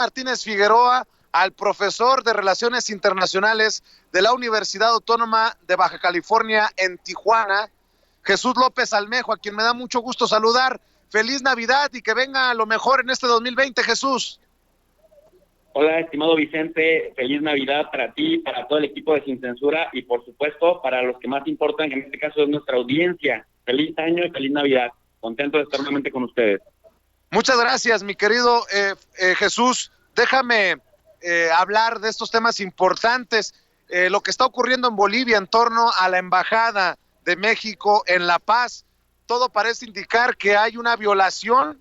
Martínez Figueroa, al profesor de Relaciones Internacionales de la Universidad Autónoma de Baja California en Tijuana, Jesús López Almejo, a quien me da mucho gusto saludar. Feliz Navidad y que venga lo mejor en este 2020, Jesús. Hola, estimado Vicente, feliz Navidad para ti, para todo el equipo de Sin Censura y por supuesto para los que más importan, que en este caso es nuestra audiencia. Feliz año y feliz Navidad. Contento de estar nuevamente con ustedes. Muchas gracias, mi querido Jesús. Déjame hablar de estos temas importantes. Lo que está ocurriendo en Bolivia en torno a la Embajada de México en La Paz. Todo parece indicar que hay una violación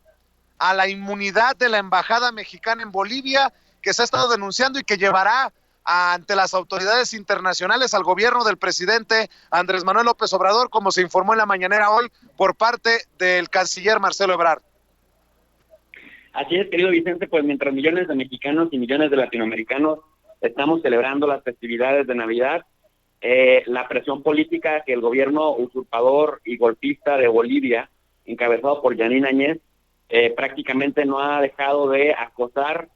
a la inmunidad de la Embajada Mexicana en Bolivia, que se ha estado denunciando y que llevará ante las autoridades internacionales al gobierno del presidente Andrés Manuel López Obrador, como se informó en la mañanera hoy por parte del canciller Marcelo Ebrard. Así es, querido Vicente, pues mientras millones de mexicanos y millones de latinoamericanos estamos celebrando las festividades de Navidad, la presión política que el gobierno usurpador y golpista de Bolivia, encabezado por Yanine Áñez, prácticamente no ha dejado de acosar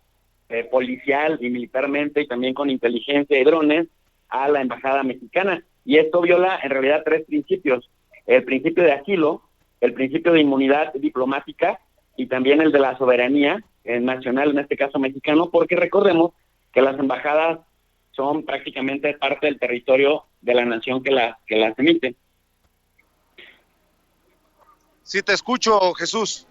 policial y militarmente y también con inteligencia y drones a la embajada mexicana. Y esto viola en realidad tres principios: el principio de asilo, el principio de inmunidad diplomática y también el de la soberanía nacional, en este caso mexicano, porque recordemos que las embajadas son prácticamente parte del territorio de la nación que las emite. Sí, te escucho, Jesús.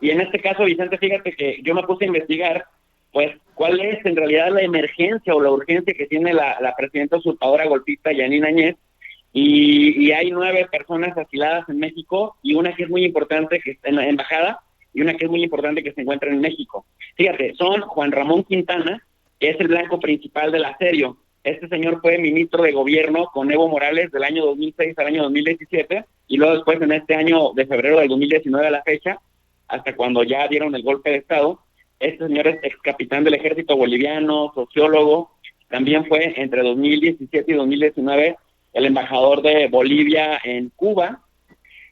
Y en este caso, Vicente, fíjate que yo me puse a investigar, pues, cuál es en realidad la emergencia o la urgencia que tiene la presidenta usurpadora golpista Yanine Áñez, y hay 9 personas asiladas en México, y una que es muy importante que está en la embajada, y una que es muy importante que se encuentra en México. Fíjate, son Juan Ramón Quintana, que es el blanco principal del asedio. Este señor fue ministro de gobierno con Evo Morales del año 2006 al año 2017, y luego después en este año de febrero del 2019 a la fecha, hasta cuando ya dieron el golpe de Estado. Este señor es ex capitán del ejército boliviano, sociólogo, también fue entre 2017 y 2019 el embajador de Bolivia en Cuba,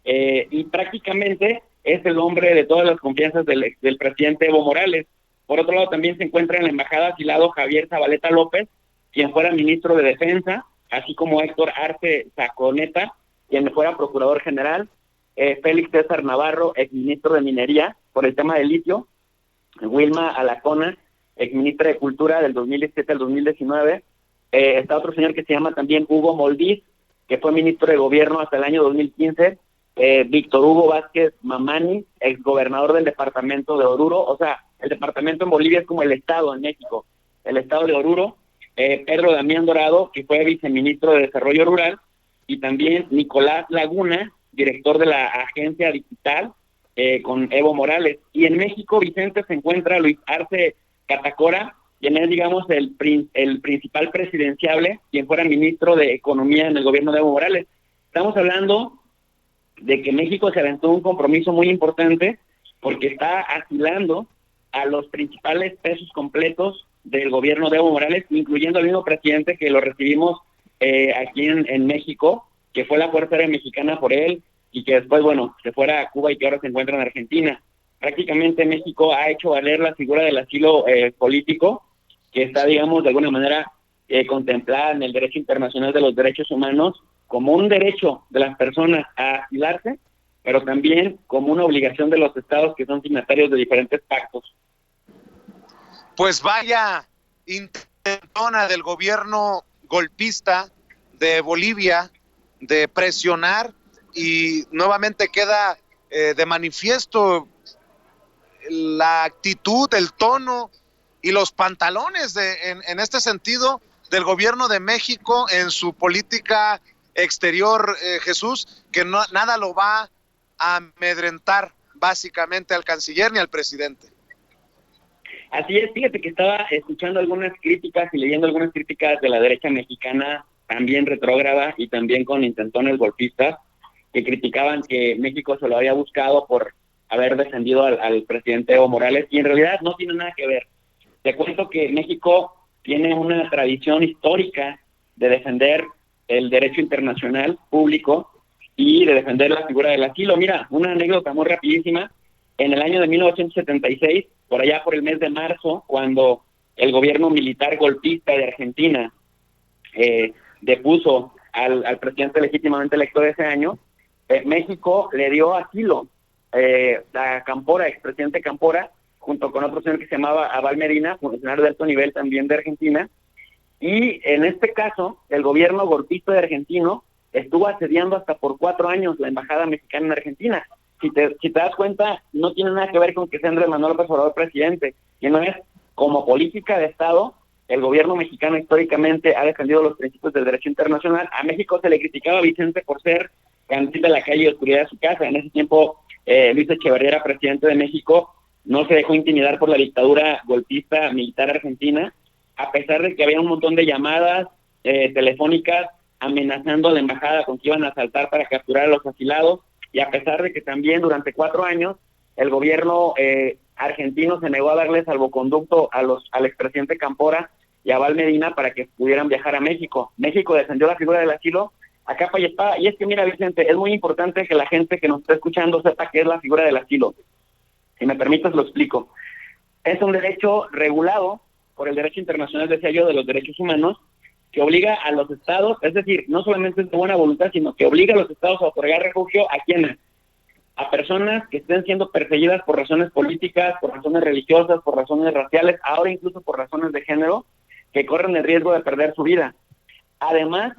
y prácticamente es el hombre de todas las confianzas del presidente Evo Morales. Por otro lado, también se encuentra en la embajada asilado Javier Zabaleta López, quien fuera ministro de Defensa, así como Héctor Arce Saconeta, quien fuera procurador general, Félix César Navarro, exministro de Minería por el tema del litio, Wilma Alacona, exministra de Cultura del 2017 al 2019, está otro señor que se llama también Hugo Moldiz, que fue ministro de Gobierno hasta el año 2015, Víctor Hugo Vázquez Mamani, exgobernador del departamento de Oruro. O sea, el departamento en Bolivia es como el estado en México, el estado de Oruro, Pedro Damián Dorado, que fue viceministro de Desarrollo Rural, y también Nicolás Laguna, director de la agencia digital, con Evo Morales. Y en México, Vicente, se encuentra Luis Arce Catacora, quien es, digamos, el principal presidenciable, quien fuera ministro de Economía en el gobierno de Evo Morales. Estamos hablando de que México se aventó un compromiso muy importante porque está asilando a los principales pesos completos del gobierno de Evo Morales, incluyendo al mismo presidente que lo recibimos aquí en México, que fue la Fuerza Aérea Mexicana por él, y que después, bueno, se fuera a Cuba y que ahora se encuentra en Argentina. Prácticamente México ha hecho valer la figura del asilo político, que está, digamos, de alguna manera contemplada en el derecho internacional de los derechos humanos, como un derecho de las personas a asilarse, pero también como una obligación de los estados que son signatarios de diferentes pactos. Pues vaya intentona del gobierno golpista de Bolivia de presionar, y nuevamente queda de manifiesto la actitud, el tono y los pantalones en este sentido del gobierno de México en su política exterior, Jesús, que nada lo va a amedrentar básicamente al canciller ni al presidente. Así es, fíjate que estaba escuchando algunas críticas y leyendo algunas críticas de la derecha mexicana, también retrógrada y también con intentones golpistas, que criticaban que México se lo había buscado por haber defendido al presidente Evo Morales, y en realidad no tiene nada que ver. Te cuento que México tiene una tradición histórica de defender el derecho internacional público y de defender la figura del asilo. Mira, una anécdota muy rapidísima. en el año de 1976, por allá por el mes de marzo, cuando el gobierno militar golpista de Argentina depuso al presidente legítimamente electo de ese año, México le dio asilo a Cámpora, expresidente Cámpora, junto con otro señor que se llamaba Abal Medina, funcionario de alto nivel también de Argentina, y en este caso, el gobierno golpista de argentino estuvo asediando hasta por 4 años la embajada mexicana en Argentina. Si te das cuenta, no tiene nada que ver con que sea Andrés Manuel López Obrador presidente, sino es como política de Estado. El gobierno mexicano históricamente ha defendido los principios del derecho internacional. A México se le criticaba a Vicente por ser candil de la calle y oscuridad de su casa. En ese tiempo, Luis Echeverría era presidente de México, no se dejó intimidar por la dictadura golpista militar argentina, a pesar de que había un montón de llamadas telefónicas amenazando a la embajada con que iban a asaltar para capturar a los asilados, y a pesar de que también durante 4 años el gobierno argentino se negó a darle salvoconducto al expresidente Cámpora y a Val Medina para que pudieran viajar a México. México defendió la figura del asilo a capa y espada, y es que mira, Vicente, es muy importante que la gente que nos está escuchando sepa qué es la figura del asilo. Si me permites lo explico. Es un derecho regulado por el derecho internacional, decía yo, de los derechos humanos, que obliga a los estados, es decir, no solamente es de buena voluntad, sino que obliga a los estados a otorgar refugio a quienes, a personas que estén siendo perseguidas por razones políticas, por razones religiosas, por razones raciales, ahora incluso por razones de género, que corren el riesgo de perder su vida. Además,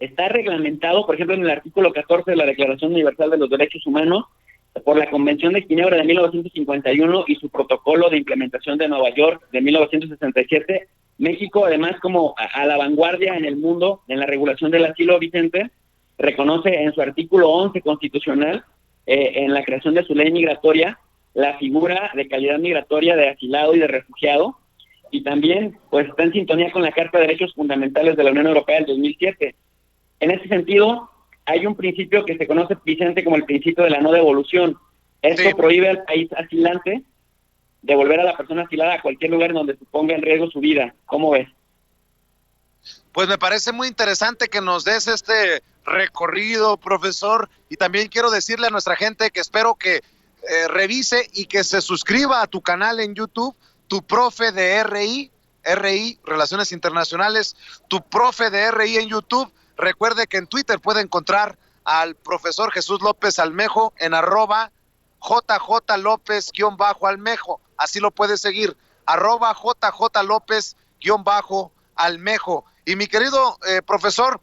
está reglamentado, por ejemplo, en el artículo 14 de la Declaración Universal de los Derechos Humanos, por la Convención de Ginebra de 1951 y su protocolo de implementación de Nueva York de 1967, México, además, como a la vanguardia en el mundo en la regulación del asilo, Vicente, reconoce en su artículo 11 constitucional, en la creación de su ley migratoria, la figura de calidad migratoria de asilado y de refugiado, y también pues está en sintonía con la Carta de Derechos Fundamentales de la Unión Europea del 2007. En ese sentido, hay un principio que se conoce, Vicente, como el principio de la no devolución. Esto prohíbe al país asilante devolver a la persona asilada a cualquier lugar en donde se ponga en riesgo su vida. ¿Cómo ves? Pues me parece muy interesante que nos des este recorrido, profesor, y también quiero decirle a nuestra gente que espero que revise y que se suscriba a tu canal en YouTube, Tu Profe de RI, Relaciones Internacionales, Tu Profe de RI en YouTube. Recuerde que en Twitter puede encontrar al profesor Jesús López Almejo en @JJ López_Almejo. Así lo puede seguir, @JJ López_Almejo. Y mi querido profesor,